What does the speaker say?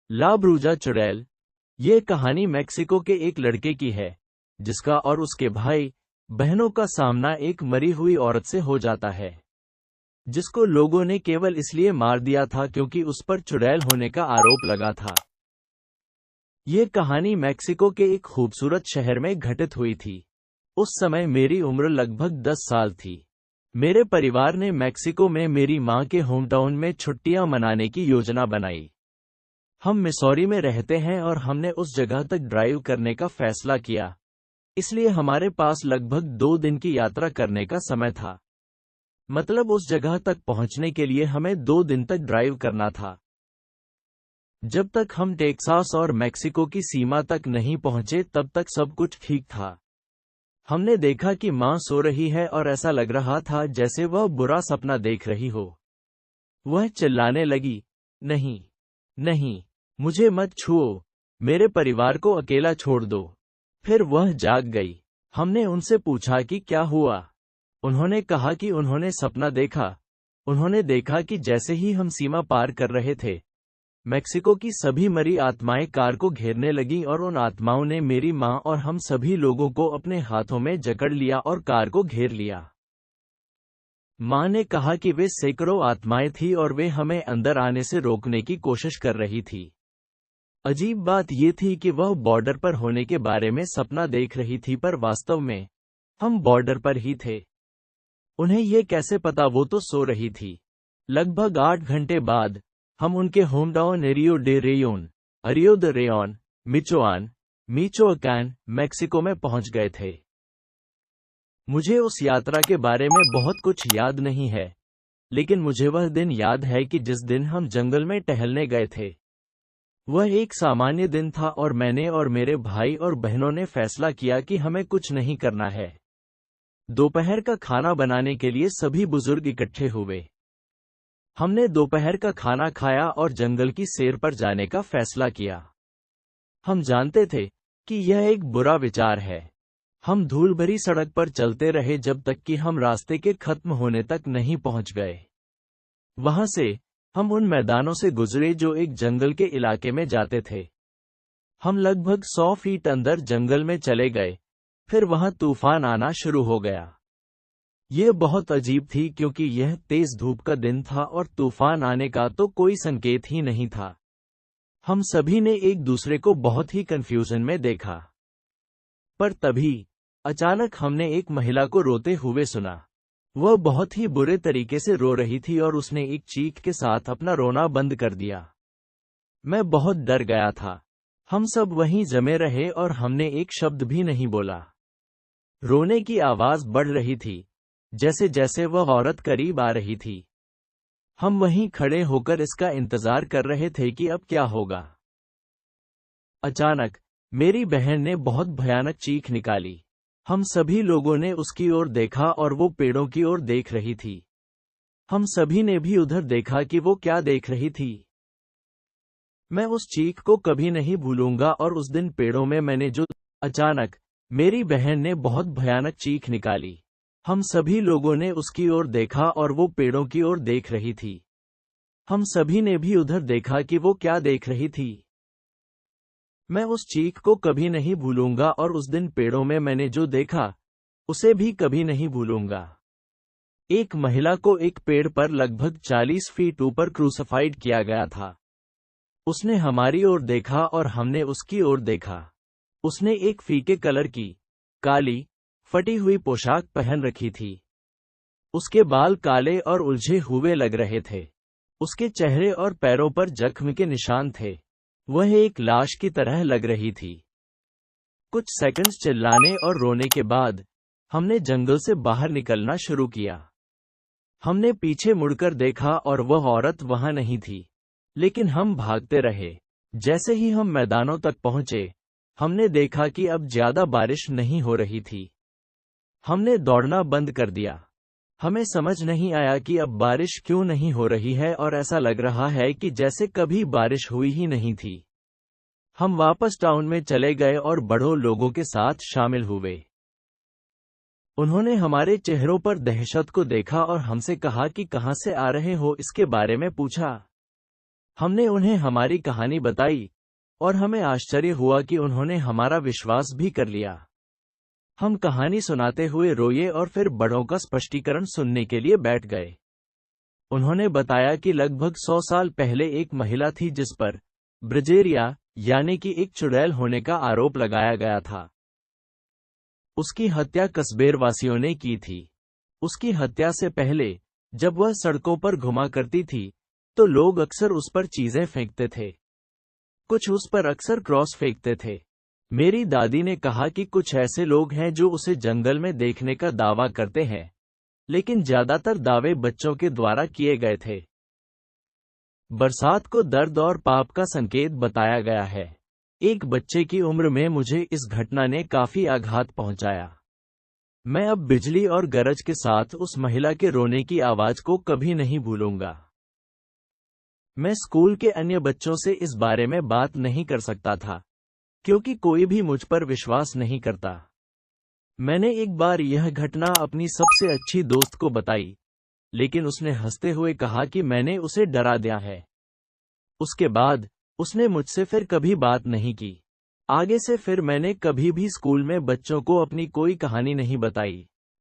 ला ब्रूजा चुड़ैल। ये कहानी मेक्सिको के एक लड़के की है जिसका और उसके भाई बहनों का सामना एक मरी हुई औरत से हो जाता है, जिसको लोगों ने केवल इसलिए मार दिया था क्योंकि उस पर चुड़ैल होने का आरोप लगा था। ये कहानी मेक्सिको के एक खूबसूरत शहर में घटित हुई थी। उस समय मेरी उम्र लगभग 10 साल थी। मेरे परिवार ने मेक्सिको में मेरी मां के होमटाउन में छुट्टियां मनाने की योजना बनाई। हम मिसौरी में रहते हैं और हमने उस जगह तक ड्राइव करने का फैसला किया, इसलिए हमारे पास लगभग 2 दिन की यात्रा करने का समय था। मतलब उस जगह तक पहुंचने के लिए हमें 2 दिन तक ड्राइव करना था। जब तक हम टेक्सास और मेक्सिको की सीमा तक नहीं पहुंचे तब तक सब कुछ ठीक था। हमने देखा कि मां सो रही है और ऐसा लग रहा था जैसे वह बुरा सपना देख रही हो। वह चिल्लाने लगी, नहीं, नहीं, मुझे मत छुओ, मेरे परिवार को अकेला छोड़ दो। फिर वह जाग गई। हमने उनसे पूछा कि क्या हुआ। उन्होंने कहा कि उन्होंने सपना देखा। उन्होंने देखा कि जैसे ही हम सीमा पार कर रहे थे, मेक्सिको की सभी मरी आत्माएं कार को घेरने लगीं और उन आत्माओं ने मेरी मां और हम सभी लोगों को अपने हाथों में जकड़ लिया और कार को घेर लिया। मां ने कहा कि वे सैकड़ों आत्माएं थीं और वे हमें अंदर आने से रोकने की कोशिश कर रही थी। अजीब बात यह थी कि वह बॉर्डर पर होने के बारे में सपना देख रही थी, पर वास्तव में हम बॉर्डर पर ही थे। उन्हें यह कैसे पता, वो तो सो रही थी। लगभग 8 घंटे बाद हम उनके hometown Ario de Rayon, Ario de Rayon, Michoacan, Mexico में पहुंच गए थे। मुझे उस यात्रा के बारे में बहुत कुछ याद नहीं है, लेकिन मुझे वह दिन याद है कि जिस दिन हम जंगल में टहलने गए थे। वह एक सामान्य दिन था और मैंने और मेरे भाई और बहनों ने फैसला किया कि हमें कुछ नहीं करना है। दोपहर का खाना बनाने के लिए सभी बुजुर्ग इकट्ठे हुए। हमने दोपहर का खाना खाया और जंगल की सैर पर जाने का फैसला किया। हम जानते थे कि यह एक बुरा विचार है। हम धूल भरी सड़क पर चलते रहे जब तक कि हम रास्ते के खत्म होने तक नहीं पहुंच गए। वहां से हम उन मैदानों से गुजरे जो एक जंगल के इलाके में जाते थे। हम लगभग 100 फीट अंदर जंगल में चले गए। फिर वहां तूफान आना शुरू हो गया। यह बहुत अजीब थी क्योंकि यह तेज धूप का दिन था और तूफान आने का तो कोई संकेत ही नहीं था। हम सभी ने एक दूसरे को बहुत ही कंफ्यूजन में देखा। पर तभी अचानक हमने एक महिला को रोते हुए सुना। वह बहुत ही बुरे तरीके से रो रही थी और उसने एक चीख के साथ अपना रोना बंद कर दिया। मैं बहुत डर गया था। हम सब वहीं जमे रहे और हमने एक शब्द भी नहीं बोला। रोने की आवाज बढ़ रही थी जैसे जैसे वह औरत करीब आ रही थी। हम वहीं खड़े होकर इसका इंतजार कर रहे थे कि अब क्या होगा। अचानक मेरी बहन ने बहुत भयानक चीख निकाली। हम सभी लोगों ने उसकी ओर देखा और वो पेड़ों की ओर देख रही थी। हम सभी ने भी उधर देखा कि वो क्या देख रही थी। मैं उस चीख को कभी नहीं भूलूंगा और उस दिन पेड़ों में मैंने जो अचानक मेरी बहन ने बहुत भयानक चीख निकाली। हम सभी लोगों ने उसकी ओर देखा और वो पेड़ों की ओर देख रही थी। हम सभी ने भी उधर देखा कि वो क्या देख रही थी। मैं उस चीख को कभी नहीं भूलूंगा और उस दिन पेड़ों में मैंने जो देखा उसे भी कभी नहीं भूलूंगा। एक महिला को एक पेड़ पर लगभग 40 फीट ऊपर क्रूसिफाइड किया गया था। उसने हमारी ओर देखा और हमने उसकी ओर देखा। उसने एक फीके कलर की काली फटी हुई पोशाक पहन रखी थी। उसके बाल काले और उलझे हुए लग रहे थे। उसके चेहरे और पैरों पर जख्म के निशान थे। वह एक लाश की तरह लग रही थी। कुछ सेकंड्स चिल्लाने और रोने के बाद हमने जंगल से बाहर निकलना शुरू किया। हमने पीछे मुड़कर देखा और वह औरत वहां नहीं थी, लेकिन हम भागते रहे। जैसे ही हम मैदानों तक पहुंचे, हमने देखा कि अब ज्यादा बारिश नहीं हो रही थी। हमने दौड़ना बंद कर दिया। हमें समझ नहीं आया कि अब बारिश क्यों नहीं हो रही है और ऐसा लग रहा है कि जैसे कभी बारिश हुई ही नहीं थी। हम वापस टाउन में चले गए और बड़ों लोगों के साथ शामिल हुए। उन्होंने हमारे चेहरों पर दहशत को देखा और हमसे कहा कि कहां से आ रहे हो, इसके बारे में पूछा। हमने उन्हें हमारी कहानी बताई और हमें आश्चर्य हुआ कि उन्होंने हमारा विश्वास भी कर लिया। हम कहानी सुनाते हुए रोए और फिर बड़ों का स्पष्टीकरण सुनने के लिए बैठ गए। उन्होंने बताया कि लगभग 100 साल पहले एक महिला थी जिस पर ब्रजेरिया यानी कि एक चुड़ैल होने का आरोप लगाया गया था। उसकी हत्या कस्बेर वासियों ने की थी। उसकी हत्या से पहले जब वह सड़कों पर घुमा करती थी तो लोग अक्सर उस पर चीजें फेंकते थे। कुछ उस पर अक्सर क्रॉस फेंकते थे। मेरी दादी ने कहा कि कुछ ऐसे लोग हैं जो उसे जंगल में देखने का दावा करते हैं, लेकिन ज्यादातर दावे बच्चों के द्वारा किए गए थे। बरसात को दर्द और पाप का संकेत बताया गया है। एक बच्चे की उम्र में मुझे इस घटना ने काफी आघात पहुंचाया। मैं अब बिजली और गरज के साथ उस महिला के रोने की आवाज को कभी नहीं भूलूंगा। मैं स्कूल के अन्य बच्चों से इस बारे में बात नहीं कर सकता था, क्योंकि कोई भी मुझ पर विश्वास नहीं करता। मैंने एक बार यह घटना अपनी सबसे अच्छी दोस्त को बताई, लेकिन उसने हंसते हुए कहा कि मैंने उसे डरा दिया है। उसके बाद उसने मुझसे फिर कभी बात नहीं की। आगे से फिर मैंने कभी भी स्कूल में बच्चों को अपनी कोई कहानी नहीं बताई।